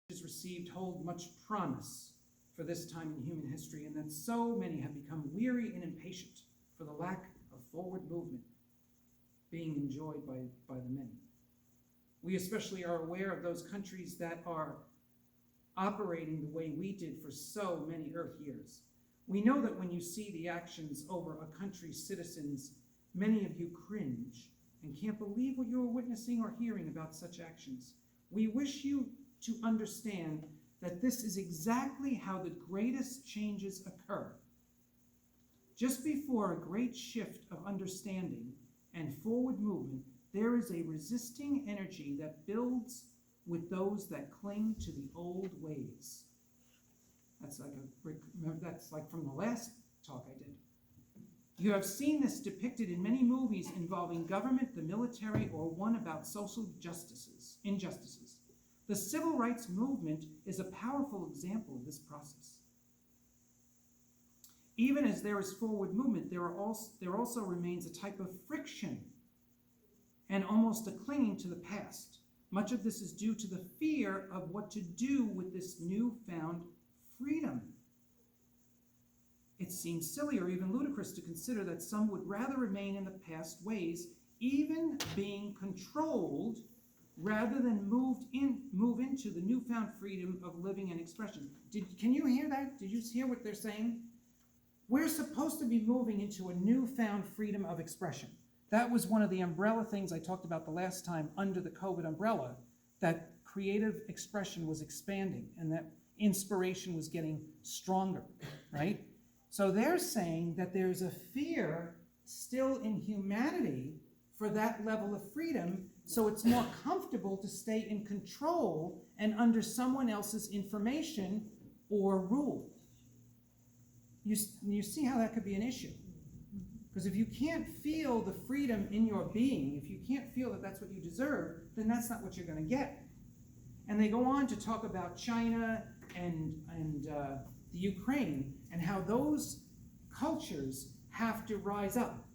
messages received hold much promise for this time in human history, and that so many have become weary and impatient for the lack of forward movement being enjoyed by the many. We especially are aware of those countries that are operating the way we did for so many Earth years. We know that when you see the actions over a country's citizens, many of you cringe and can't believe what you are witnessing or hearing about such actions. We wish you to understand that this is exactly how the greatest changes occur. Just before a great shift of understanding and forward movement, there is a resisting energy that builds with those that cling to the old ways. That's like from the last talk I did. You have seen this depicted in many movies involving government, the military, or one about social injustices. The civil rights movement is a powerful example of this process. Even as there is forward movement, there also remains a type of friction and almost a clinging to the past. Much of this is due to the fear of what to do with this newfound freedom. It seems silly or even ludicrous to consider that some would rather remain in the past ways, even being controlled, rather than move into the newfound freedom of living and expression. Can you hear that? Did you hear what they're saying? We're supposed to be moving into a newfound freedom of expression. That was one of the umbrella things I talked about the last time under the COVID umbrella, that creative expression was expanding and that inspiration was getting stronger, right? So they're saying that there's a fear still in humanity for that level of freedom, so it's more comfortable to stay in control and under someone else's information or rule. You see how that could be an issue? Because if you can't feel the freedom in your being, if you can't feel that that's what you deserve, then that's not what you're going to get. And they go on to talk about China and the Ukraine and how those cultures have to rise up.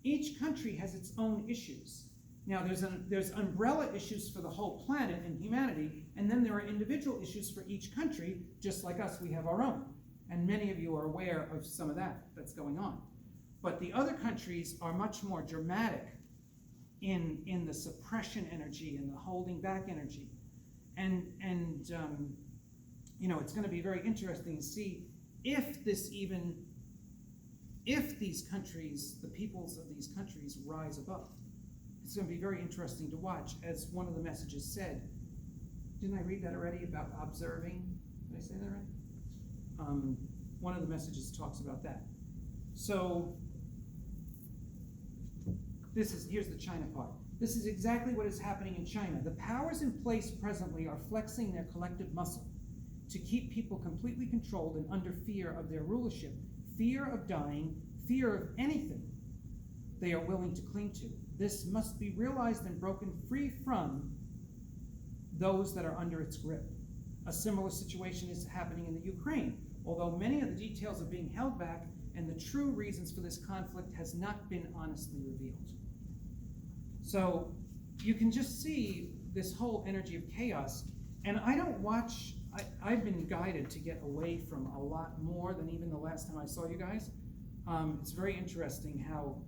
Each country has its own issues. Now, there's umbrella issues for the whole planet and humanity, and then there are individual issues for each country, just like us, we have our own. And many of you are aware of some of that's going on. But the other countries are much more dramatic in the suppression energy and the holding back energy. And it's going to be very interesting to see if these countries, the peoples of these countries, rise above. It's going to be very interesting to watch, as one of the messages said. Didn't I read that already about observing? Did I say that right? One of the messages talks about that. So here's the China part. This is exactly what is happening in China. The powers in place presently are flexing their collective muscle to keep people completely controlled and under fear of their rulership, fear of dying, fear of anything they are willing to cling to. This must be realized and broken free from those that are under its grip. A similar situation is happening in the Ukraine, although many of the details are being held back and the true reasons for this conflict has not been honestly revealed. So you can just see this whole energy of chaos, and I've been guided to get away from a lot more than even the last time I saw you guys. It's very interesting how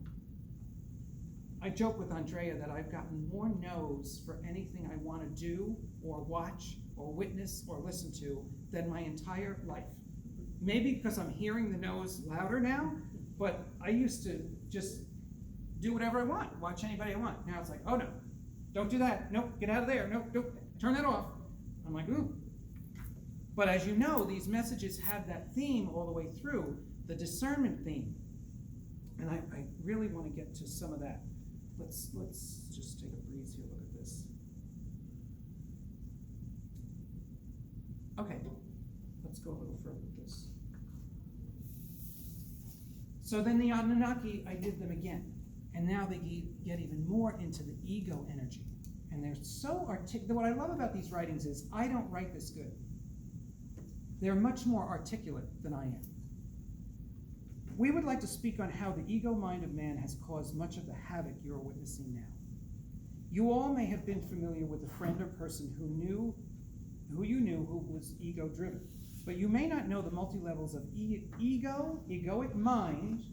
I joke with Andrea that I've gotten more no's for anything I want to do or watch or witness or listen to than my entire life. Maybe because I'm hearing the no's louder now, but I used to just do whatever I want, watch anybody I want. Now it's like, oh no, don't do that. Nope, get out of there. Nope, turn that off. I'm like, ooh. But as you know, these messages have that theme all the way through, the discernment theme. And I really want to get to some of that. Let's just take a breeze here, look at this. Okay, let's go a little further with this. So then the Anunnaki, I did them again. And now they get even more into the ego energy. And they're so articulate. What I love about these writings is I don't write this good. They're much more articulate than I am. We would like to speak on how the ego mind of man has caused much of the havoc you're witnessing now. You all may have been familiar with a friend or person who you knew who who is ego-driven. But you may not know the multi-levels of ego, egoic mind,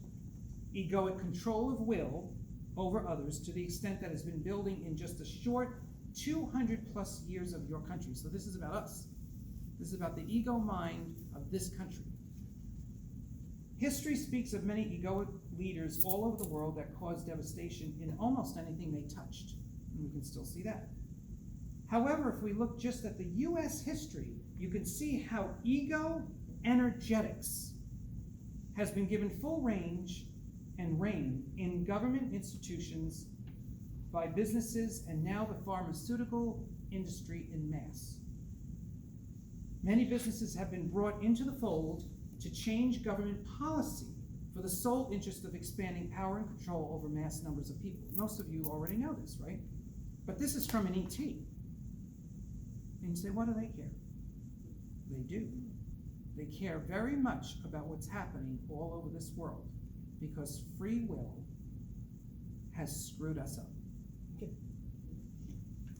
egoic control of will over others to the extent that has been building in just a short 200 plus years of your country. So this is about us. This is about the ego mind of this country. History speaks of many egoic leaders all over the world that caused devastation in almost anything they touched. And we can still see that. However, if we look just at the US history, you can see how ego energetics has been given full range and reign in government institutions, by businesses, and now the pharmaceutical industry in mass. Many businesses have been brought into the fold to change government policy for the sole interest of expanding power and control over mass numbers of people. Most of you already know this, right? But this is from an ET. And you say, what do they care? They do. They care very much about what's happening all over this world, because free will has screwed us up.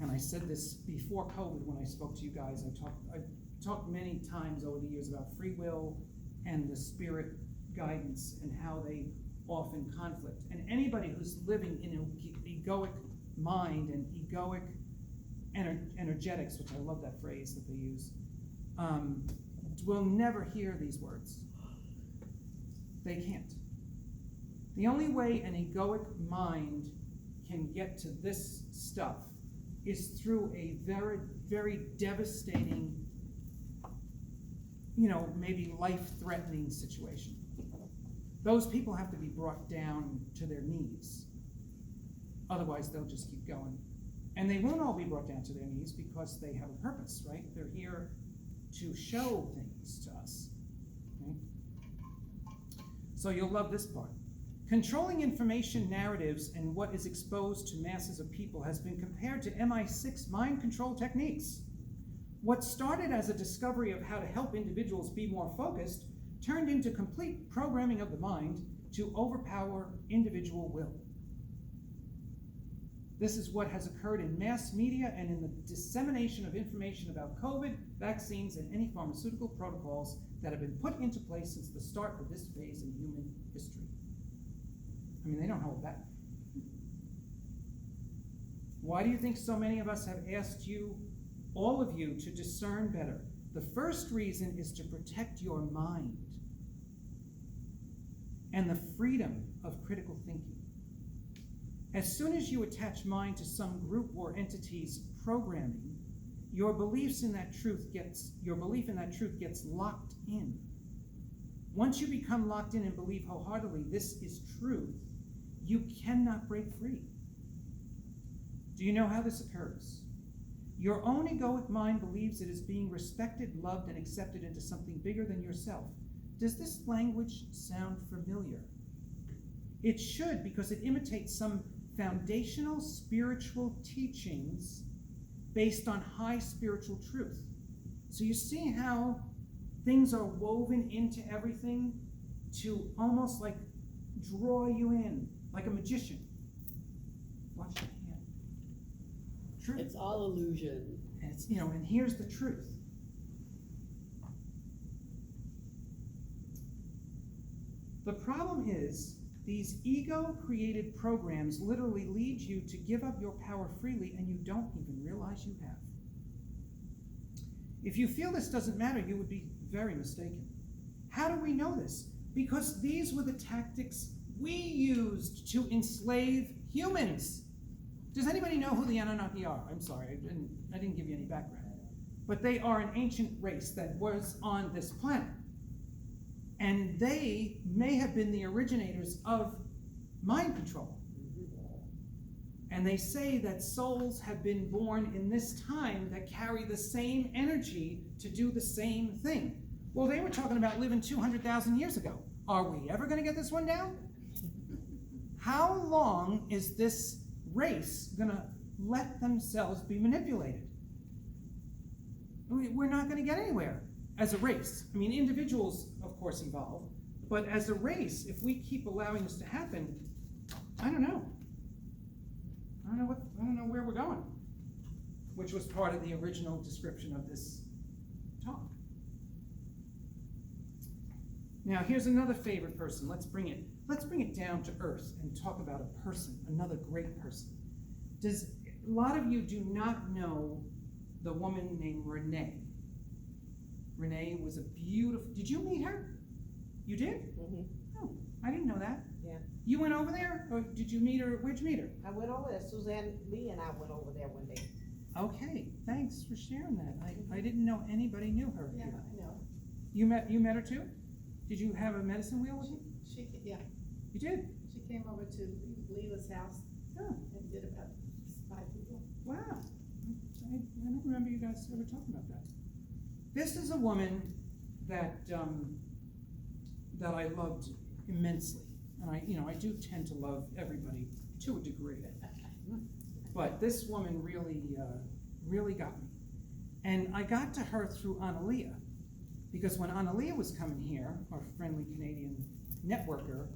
And I said this before COVID when I spoke to you guys. I talked many times over the years about free will and the spirit guidance and how they often conflict. And anybody who's living in an egoic mind and egoic energetics, which I love that phrase that they use, will never hear these words. They can't. The only way an egoic mind can get to this stuff is through a very, very devastating, maybe life-threatening situation. Those people have to be brought down to their knees. Otherwise, they'll just keep going. And they won't all be brought down to their knees because they have a purpose, right? They're here to show things to us. Okay? So you'll love this part. Controlling information narratives and what is exposed to masses of people has been compared to MI6 mind control techniques. What started as a discovery of how to help individuals be more focused turned into complete programming of the mind to overpower individual will. This is what has occurred in mass media and in the dissemination of information about COVID, vaccines, and any pharmaceutical protocols that have been put into place since the start of this phase in human history. I mean, they don't hold back. Why do you think so many of us have asked you, all of you, to discern better? The first reason is to protect your mind and the freedom of critical thinking. As soon as you attach mind to some group or entity's programming, your belief in that truth gets locked in. Once you become locked in and believe wholeheartedly this is truth, you cannot break free. Do you know how this occurs? Your own egoic mind believes it is being respected, loved, and accepted into something bigger than yourself. Does this language sound familiar? It should, because it imitates some foundational spiritual teachings based on high spiritual truth. So you see how things are woven into everything to almost like draw you in, like a magician. Watch your hand. Truth. It's all illusion. And it's, and here's the truth. The problem is, these ego-created programs literally lead you to give up your power freely, and you don't even realize you have. If you feel this doesn't matter, you would be very mistaken. How do we know this? Because these were the tactics we used to enslave humans. Does anybody know who the Anunnaki are? I'm sorry, I didn't give you any background. But they are an ancient race that was on this planet. And they may have been the originators of mind control. And they say that souls have been born in this time that carry the same energy to do the same thing. Well, they were talking about living 200,000 years ago. Are we ever going to get this one down? How long is this race going to let themselves be manipulated? We're not going to get anywhere as a race. I mean, individuals, of course, evolve, but as a race, if we keep allowing this to happen, I don't know. I don't know where we're going, which was part of the original description of this talk. Now, here's another favorite person. Let's bring it down to earth and talk about a person, another great person. A lot of you do not know the woman named Renee. Renee was a beautiful, did you meet her? You did? Mm-hmm. Oh, I didn't know that. Yeah. You went over there, or did you meet her, where'd you meet her? I went over there. Suzanne Lee and I went over there one day. Okay, thanks for sharing that. I didn't know anybody knew her. Yeah, I know. You met her too? Did you have a medicine wheel with you? Yeah. You did? She came over to Leela's house Oh, and did about 5 people. wow. I don't remember you guys ever talking about that. This is a woman that that I loved immensely. And I do tend to love everybody to a degree. But this woman really got me. And I got to her through Analia, because when Analia was coming here, our friendly Canadian networker,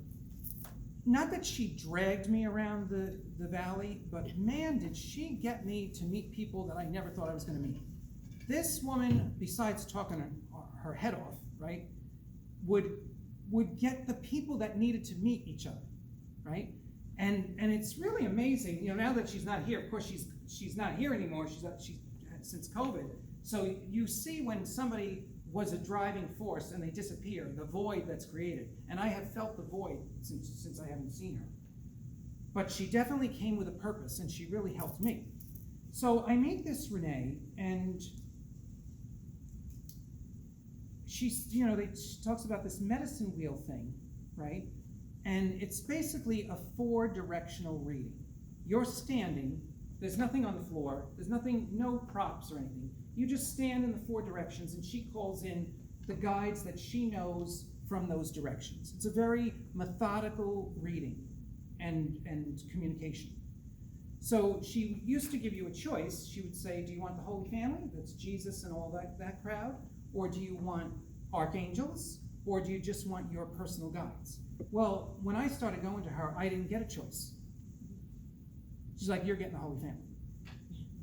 not that she dragged me around the valley, but man, did she get me to meet people that I never thought I was going to meet. This woman, besides talking her head off, right, would get the people that needed to meet each other, right? And it's really amazing, now that she's not here. Of course, she's not here anymore. She's since COVID. So you see when somebody was a driving force and they disappear, the void that's created. And I have felt the void since I haven't seen her. But she definitely came with a purpose, and she really helped me. So I meet this Renee, and she talks about this medicine wheel thing, right? And it's basically a 4-directional reading. You're standing, there's nothing on the floor, there's nothing, no props or anything. You just stand in the 4 directions, and she calls in the guides that she knows from those directions. It's a very methodical reading and communication. So she used to give you a choice. She would say, do you want the Holy Family? That's Jesus and all that crowd? Or do you want archangels? Or do you just want your personal guides? Well, when I started going to her, I didn't get a choice. She's like, you're getting the Holy Family.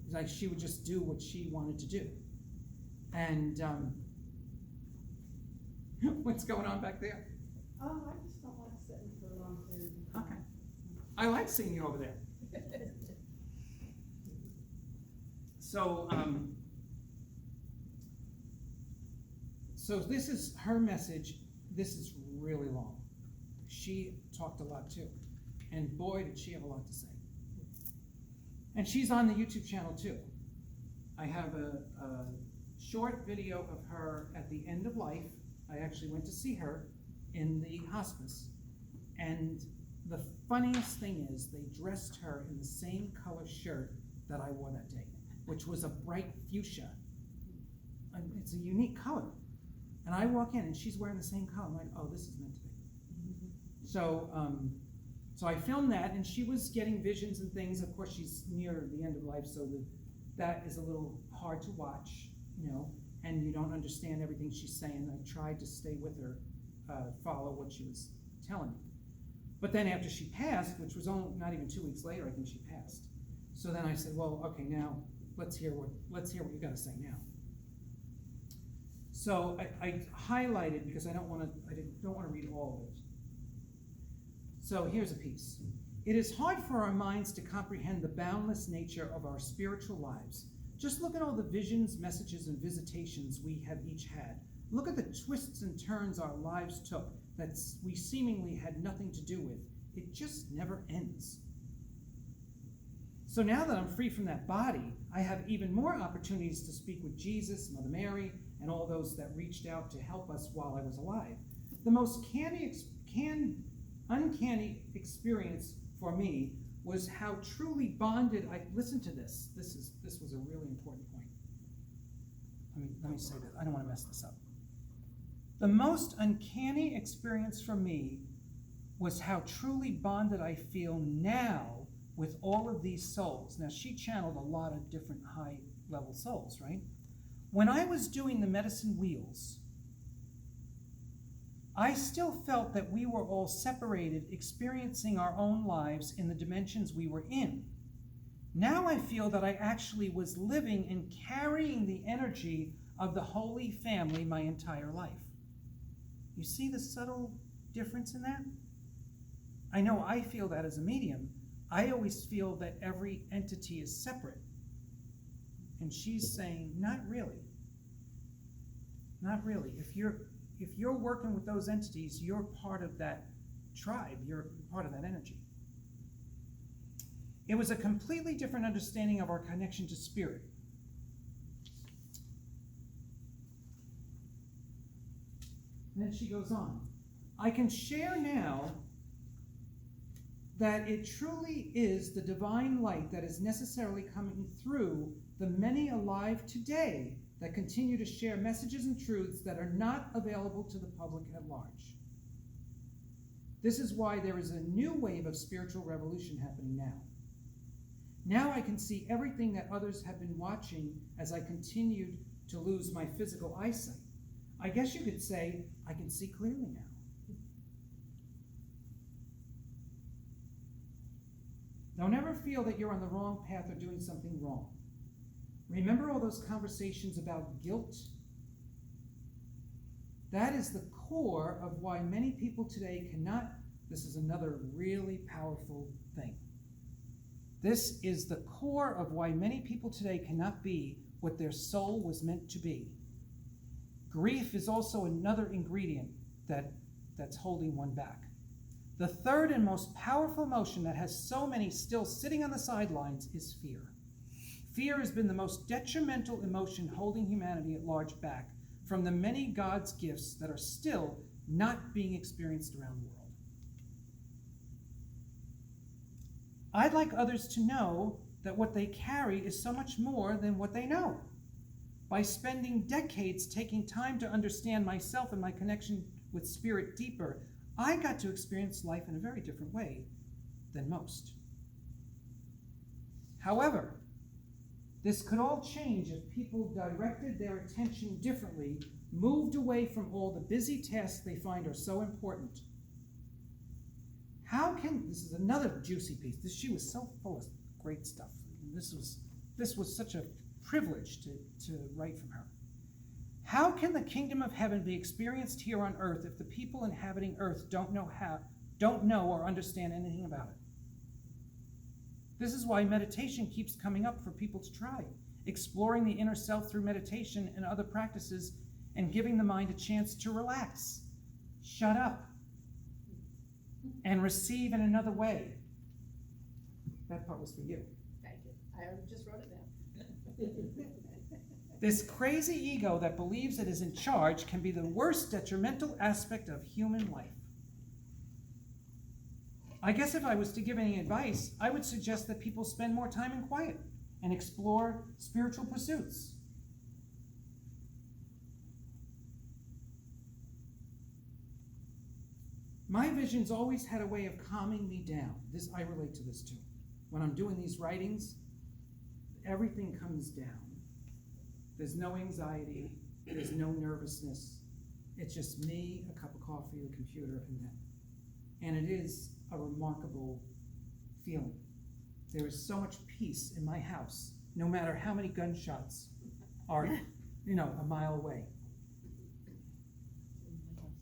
It's like she would just do what she wanted to do. And what's going on back there? Oh, I just don't like sitting for a long period of time. Okay. I like seeing you over there. So, so this is her message. This is really long. She talked a lot too. And boy, did she have a lot to say. And she's on the YouTube channel too. I have a short video of her at the end of life. I actually went to see her in the hospice. And the funniest thing is they dressed her in the same color shirt that I wore that day, which was a bright fuchsia. And it's a unique color. And I walk in and she's wearing the same color. I'm like, oh, this is meant to be. So, so I filmed that, and she was getting visions and things. Of course, she's near the end of life, so that is a little hard to watch, and you don't understand everything she's saying. I tried to stay with her, follow what she was telling me. But then after she passed, which was only not even 2 weeks later, I think she passed. So then I said, well, okay, now let's hear what you got to say now. So I highlighted, because I don't want to read all of it. So here's a piece. It is hard for our minds to comprehend the boundless nature of our spiritual lives. Just look at all the visions, messages, and visitations we have each had. Look at the twists and turns our lives took that we seemingly had nothing to do with. It just never ends. So now that I'm free from that body, I have even more opportunities to speak with Jesus, Mother Mary, and all those that reached out to help us while I was alive. The most uncanny experience for me was how truly bonded listen to this. This was a really important point. Let me say that. I don't want to mess this up. The most uncanny experience for me was how truly bonded I feel now with all of these souls. Now, she channeled a lot of different high-level souls, right? When I was doing the medicine wheels, I still felt that we were all separated, experiencing our own lives in the dimensions we were in. Now I feel that I actually was living and carrying the energy of the Holy Family my entire life. You see the subtle difference in that? I know I feel that as a medium. I always feel that every entity is separate. And she's saying, not really. Not really. If you're working with those entities, you're part of that tribe. You're part of that energy. It was a completely different understanding of our connection to spirit. And then she goes on. I can share now that it truly is the divine light that is necessarily coming through the many alive today that continue to share messages and truths that are not available to the public at large. This is why there is a new wave of spiritual revolution happening now. Now I can see everything that others have been watching as I continued to lose my physical eyesight. I guess you could say I can see clearly now. Don't ever feel that you're on the wrong path or doing something wrong. Remember all those conversations about guilt? That is the core of why many people today cannot, this is another really powerful thing. This is the core of why many people today cannot be what their soul was meant to be. Grief is also another ingredient that's holding one back. The third and most powerful emotion that has so many still sitting on the sidelines is fear. Fear has been the most detrimental emotion holding humanity at large back from the many God's gifts that are still not being experienced around the world. I'd like others to know that what they carry is so much more than what they know. By spending decades taking time to understand myself and my connection with spirit deeper, I got to experience life in a very different way than most. However, this could all change if people directed their attention differently, moved away from all the busy tasks they find are so important. This is another juicy piece. She was so full of great stuff. This was such a privilege to write from her. How can the kingdom of heaven be experienced here on earth if the people inhabiting earth don't know or understand anything about it? This is why meditation keeps coming up for people to try, exploring the inner self through meditation and other practices and giving the mind a chance to relax, shut up, and receive in another way. That part was for you. Thank you. I just wrote it down. This crazy ego that believes it is in charge can be the worst detrimental aspect of human life. I guess if I was to give any advice, I would suggest that people spend more time in quiet and explore spiritual pursuits. My visions always had a way of calming me down. I relate to this too. When I'm doing these writings, everything comes down. There's no anxiety, there's no nervousness. It's just me, a cup of coffee, the computer, and them. And it is a remarkable feeling. There is so much peace in my house, no matter how many gunshots are, a mile away.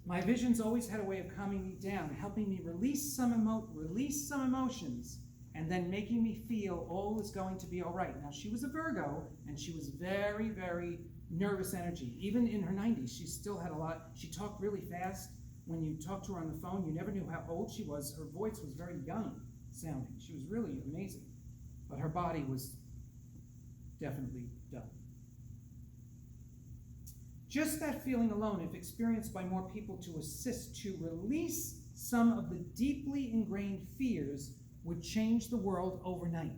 My visions always had a way of calming me down, helping me release some emotions, and then making me feel all is going to be all right. Now, she was a Virgo, and she was very, very nervous energy. Even in her 90s, she still had a lot. She talked really fast. When you talked to her on the phone, you never knew how old she was. Her voice was very young sounding. She was really amazing. But her body was definitely done. Just that feeling alone, if experienced by more people to assist to release some of the deeply ingrained fears, would change the world overnight.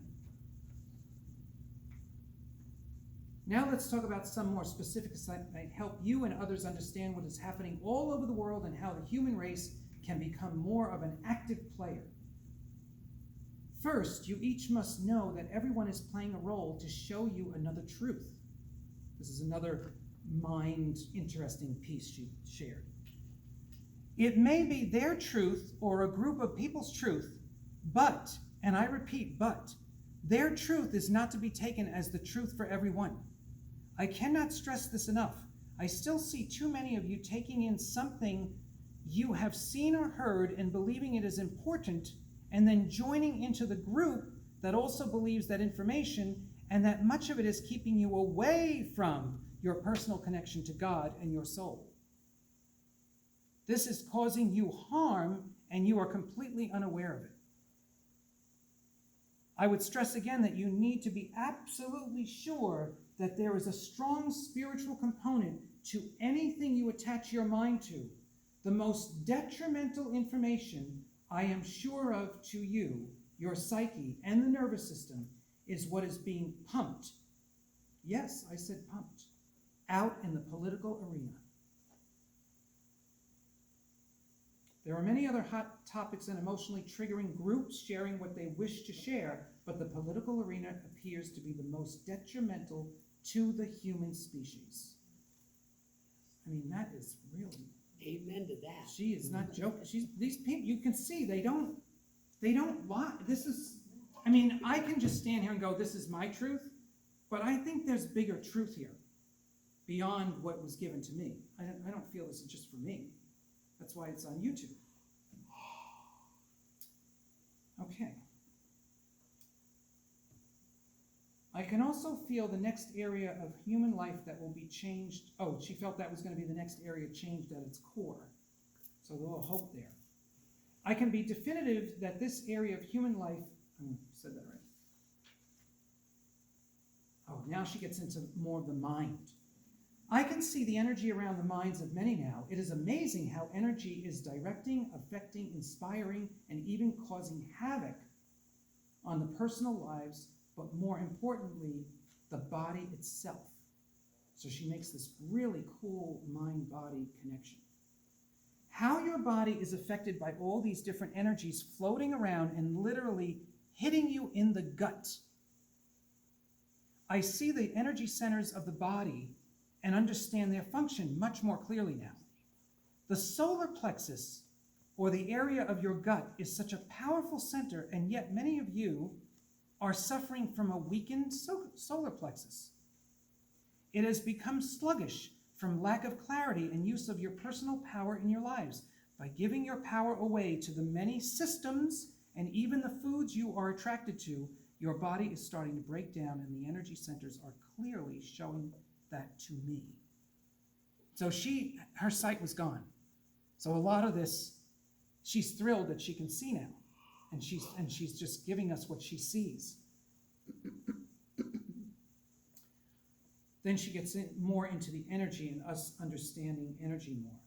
Now let's talk about some more specifics that might help you and others understand what is happening all over the world and how the human race can become more of an active player. First, you each must know that everyone is playing a role to show you another truth. This is another interesting piece she shared. It may be their truth or a group of people's truth, but, and I repeat, but, their truth is not to be taken as the truth for everyone. I cannot stress this enough. I still see too many of you taking in something you have seen or heard and believing it is important, and then joining into the group that also believes that information, and that much of it is keeping you away from your personal connection to God and your soul. This is causing you harm, and you are completely unaware of it. I would stress again that you need to be absolutely sure that there is a strong spiritual component to anything you attach your mind to. The most detrimental information I am sure of to you, your psyche, and the nervous system is what is being pumped. Yes, I said pumped. Out in the political arena. There are many other hot topics and emotionally triggering groups sharing what they wish to share, but the political arena appears to be the most detrimental to the human species. I mean, that is really... Amen to that. She is not joking. These people, you can see, they don't lie. This is, I mean, I can just stand here and go, this is my truth, but I think there's bigger truth here beyond what was given to me. I don't feel this is just for me. That's why it's on YouTube. Okay. I can also feel the next area of human life that will be changed. Oh, she felt that was going to be the next area changed at its core. So a little hope there. I can be definitive that this area of human life, said that right. Oh, now she gets into more of the mind. I can see the energy around the minds of many now. It is amazing how energy is directing, affecting, inspiring, and even causing havoc on the personal lives, but more importantly, the body itself. So she makes this really cool mind-body connection. How your body is affected by all these different energies floating around and literally hitting you in the gut. I see the energy centers of the body and understand their function much more clearly now. The solar plexus, or the area of your gut, is such a powerful center, and yet many of you are suffering from a weakened solar plexus. It has become sluggish from lack of clarity and use of your personal power in your lives. By giving your power away to the many systems and even the foods you are attracted to, your body is starting to break down, and the energy centers are clearly showing that to me. So her sight was gone. So a lot of this, she's thrilled that she can see now. And she's just giving us what she sees. Then she gets more into the energy and us understanding energy more.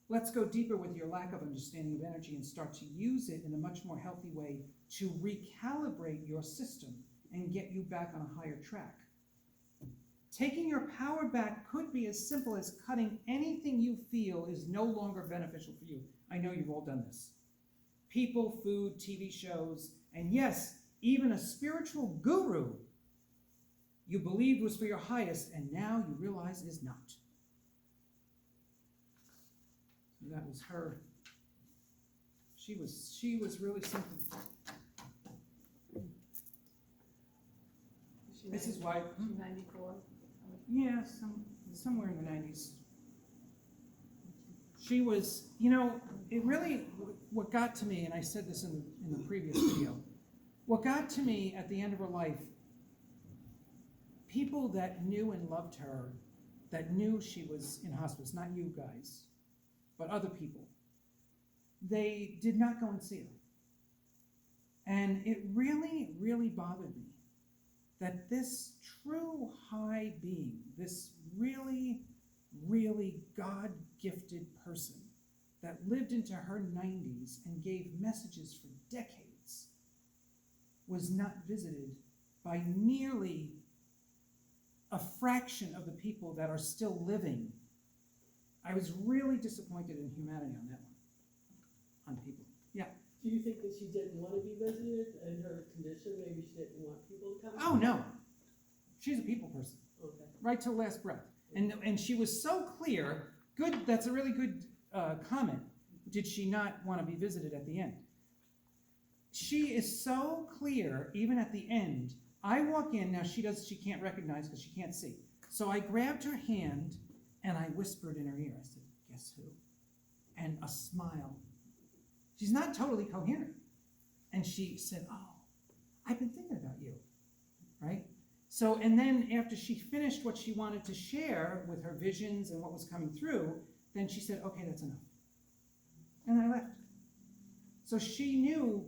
Let's go deeper with your lack of understanding of energy and start to use it in a much more healthy way to recalibrate your system and get you back on a higher track. Taking your power back could be as simple as cutting anything you feel is no longer beneficial for you. I know you've all done this. People, food, TV shows, and yes, even a spiritual guru you believed was for your highest, and now you realize is not. So that was her. She was really something. This is why. 94. Yeah, somewhere in the 90s. She was, it really, what got to me, and I said this in the previous video, what got to me at the end of her life, people that knew and loved her, that knew she was in hospice, not you guys, but other people, they did not go and see her. And it really, really bothered me that this true high being, this really, really God-gifted person that lived into her 90s and gave messages for decades, was not visited by nearly a fraction of the people that are still living. I was really disappointed in humanity on that one, on people. Yeah. Do you think that she didn't want to be visited in her condition? Maybe she didn't want people to come? Oh, no. She's a people person. Okay. Right till last breath. And she was so clear. Good, that's a really good comment. Did she not want to be visited at the end? She is so clear, even at the end, I walk in, now she can't recognize because she can't see. So I grabbed her hand and I whispered in her ear, I said, guess who? And a smile. She's not totally coherent. And she said, oh, I've been thinking about you, right? So, and then after she finished what she wanted to share with her visions and what was coming through, then she said, okay, that's enough. And I left. So she knew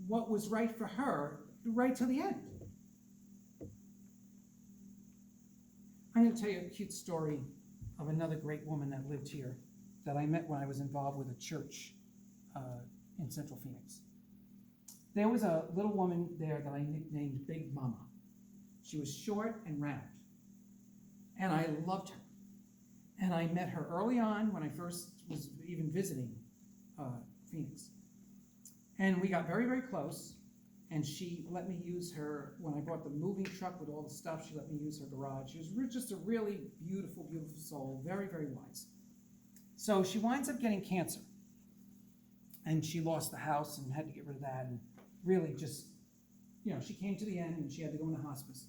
what was right for her right till the end. I'm going to tell you a cute story of another great woman that lived here that I met when I was involved with a church in Central Phoenix. There was a little woman there that I nicknamed Big Mama. She was short and round, and I loved her. And I met her early on when I first was even visiting Phoenix. And we got very, very close, and she let me use her, when I bought the moving truck with all the stuff, she let me use her garage. She was just a really beautiful, beautiful soul, very, very wise. So she winds up getting cancer, and she lost the house and had to get rid of that, and really just, you know, she came to the end and she had to go into hospice.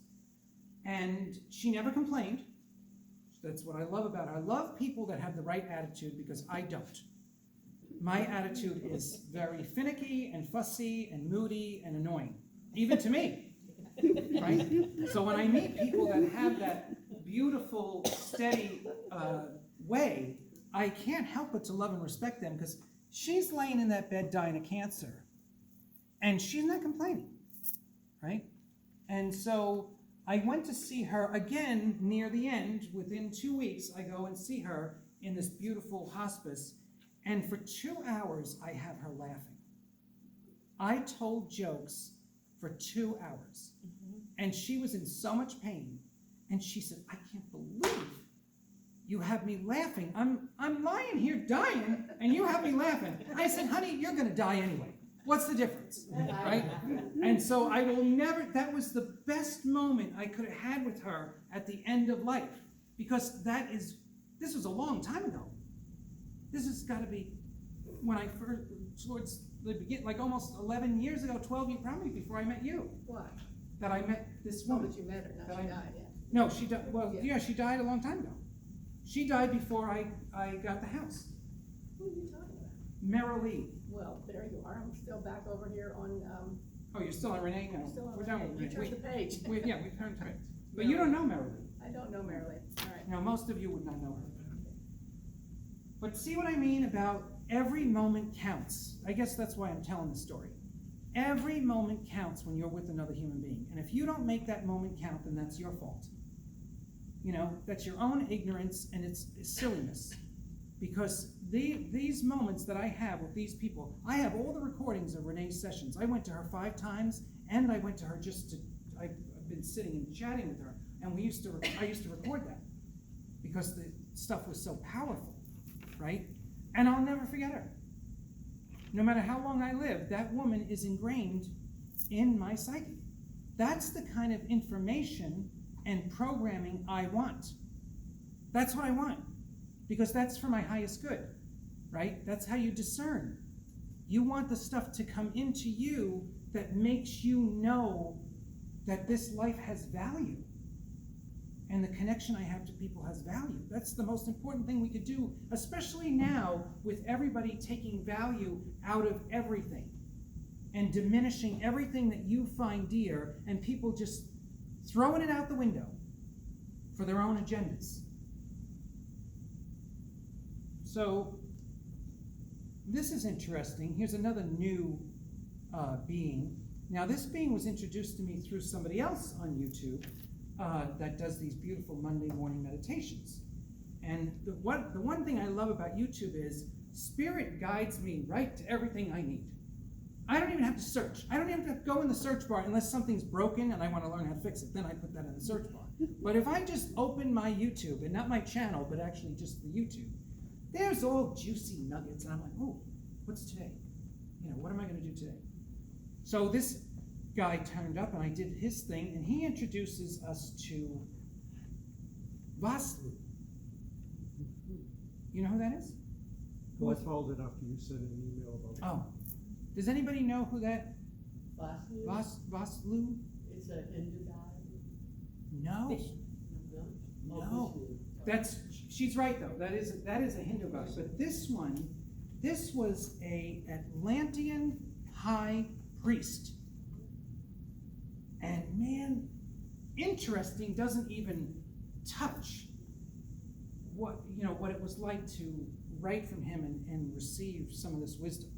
And she never complained. That's what I love about her. I love people that have the right attitude because I don't. My attitude is very finicky and fussy and moody and annoying, even to me, right? So when I meet people that have that beautiful, steady way, I can't help but to love and respect them because she's laying in that bed dying of cancer and she's not complaining, right? And so I went to see her again near the end. Within 2 weeks, I go and see her in this beautiful hospice. And for 2 hours, I have her laughing. I told jokes for 2 hours. And she was in so much pain. And she said, I can't believe you have me laughing. I'm lying here dying, and you have me laughing. I said, honey, you're going to die anyway. What's the difference, right? And so I will never, that was the best moment I could have had with her at the end of life. Because this was a long time ago. This has got to be when I first, towards the beginning, like almost 11 years ago, 12 years, probably before I met you. Why? That I met this Oh, woman. but you met her, not That she I- died, yeah. No, she died, well, yeah, she died a long time ago. She died before I got the house. Who are you talking about? Marilee. Well, there you are, I'm still back over here on, Oh, you're still on Renee? No, I'm still on we're done Renee. with You Renee. turned the page. Yeah, we turned to it. But you don't know Marilee. I don't know Marilyn, all right. Now, most of you would not know her. But see what I mean about every moment counts. I guess that's why I'm telling the story. Every moment counts when you're with another human being. And if you don't make that moment count, then that's your fault. You know, that's your own ignorance and it's silliness. Because these moments that I have with these people, I have all the recordings of Renee's sessions. I went to her 5 times, and I went to her I've been sitting and chatting with her, and I used to record that because the stuff was so powerful, right? And I'll never forget her. No matter how long I live, that woman is ingrained in my psyche. That's the kind of information and programming I want. That's what I want, because that's for my highest good, right? That's how you discern. You want the stuff to come into you that makes you know that this life has value. And the connection I have to people has value. That's the most important thing we could do, especially now with everybody taking value out of everything and diminishing everything that you find dear, and people just throwing it out the window for their own agendas. So this is interesting. Here's another new being. Now this being was introduced to me through somebody else on YouTube that does these beautiful Monday morning meditations. And the one thing I love about YouTube is Spirit guides me right to everything I need. I don't even have to search. I don't even have to go in the search bar unless something's broken and I want to learn how to fix it. Then I put that in the search bar. But if I just open my YouTube, and not my channel, but actually just the YouTube, there's all juicy nuggets. And I'm like, oh, what's today? You know, what am I going to do today? So this guy turned up and I did his thing, and he introduces us to Vaslu. You know who that is? Well, I followed it after you sent an email about it. Oh. Does anybody know who that Last year, Vaslu? It's a Hindu god? No, Fish. No? Oh, No. Vishnu. she's right though, that is a Hindu god, but this was a Atlantean high priest. And man, interesting, doesn't even touch what it was like to write from him and receive some of this wisdom.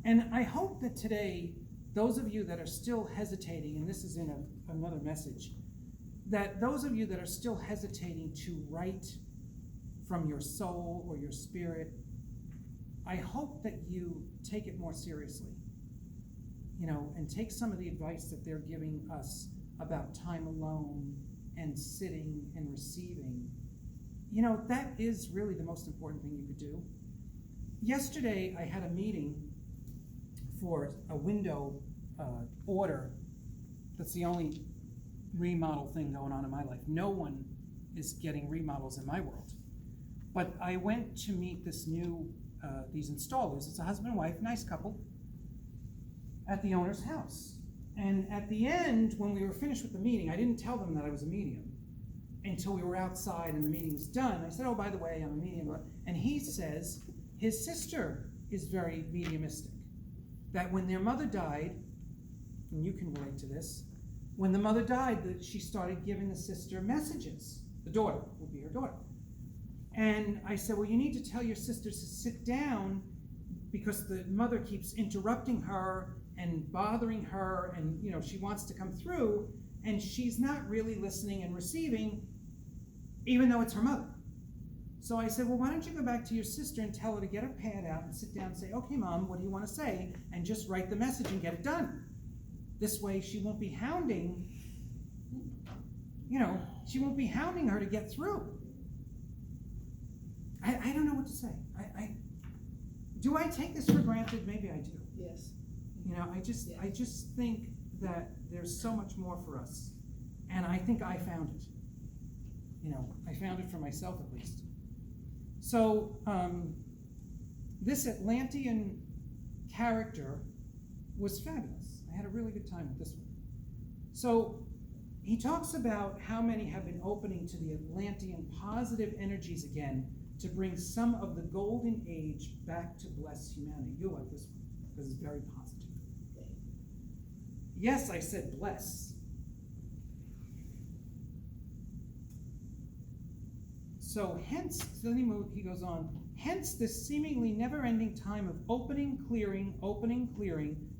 And I hope that today, those of you that are still hesitating, and this is in another message, that those of you that are still hesitating to write from your soul or your spirit, I hope that you take it more seriously, and take some of the advice that they're giving us about time alone and sitting and receiving. That is really the most important thing you could do. Yesterday, I had a meeting for a window order. That's the only remodel thing going on in my life. No one is getting remodels in my world. But I went to meet these installers. It's a husband and wife, nice couple, at the owner's house. And at the end, when we were finished with the meeting, I didn't tell them that I was a medium until we were outside and the meeting was done. I said, oh, by the way, I'm a medium. And he says his sister is very mediumistic. That when their mother died, and you can relate to this, when the mother died, that she started giving the sister messages. The daughter will be her daughter. And I said, well, you need to tell your sister to sit down because the mother keeps interrupting her and bothering her, and she wants to come through, and she's not really listening and receiving, even though it's her mother. So I said, well, why don't you go back to your sister and tell her to get her pad out and sit down and say, okay, Mom, what do you want to say? And just write the message and get it done. This way she won't be hounding, she won't be hounding her to get through. I don't know what to say. Do I take this for granted? Maybe I do. Yes. I just think that there's so much more for us. And I think I found it. I found it for myself at least. So this Atlantean character was fabulous. I had a really good time with this one. So he talks about how many have been opening to the Atlantean positive energies again to bring some of the golden age back to bless humanity. You'll like this one because it's very positive. Okay. Yes, I said bless. So hence, he goes on, hence this seemingly never-ending time of opening, clearing,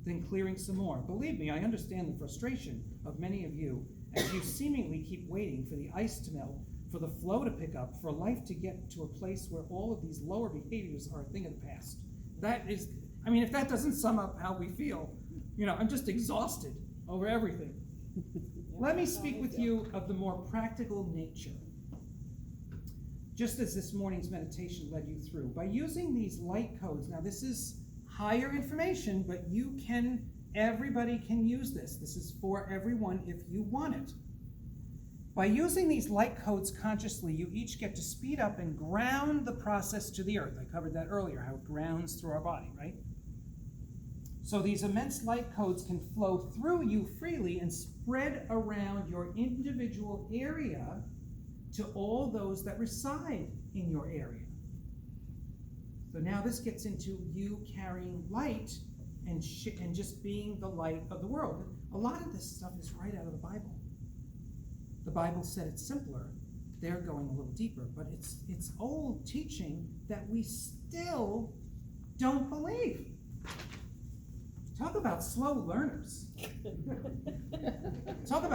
then clearing some more. Believe me, I understand the frustration of many of you as you seemingly keep waiting for the ice to melt, for the flow to pick up, for life to get to a place where all of these lower behaviors are a thing of the past. That is, if that doesn't sum up how we feel, I'm just exhausted over everything. Let me speak with you of the more practical nature. Just as this morning's meditation led you through. By using these light codes, now this is higher information, but everybody can use this. This is for everyone if you want it. By using these light codes consciously, you each get to speed up and ground the process to the earth. I covered that earlier, how it grounds through our body, right? So these immense light codes can flow through you freely and spread around your individual area to all those that reside in your area. So now this gets into you carrying light and just being the light of the world. A lot of this stuff is right out of the Bible. The Bible said it's simpler. They're going a little deeper, but it's old teaching that we still don't believe. Talk about slow learners. Talk about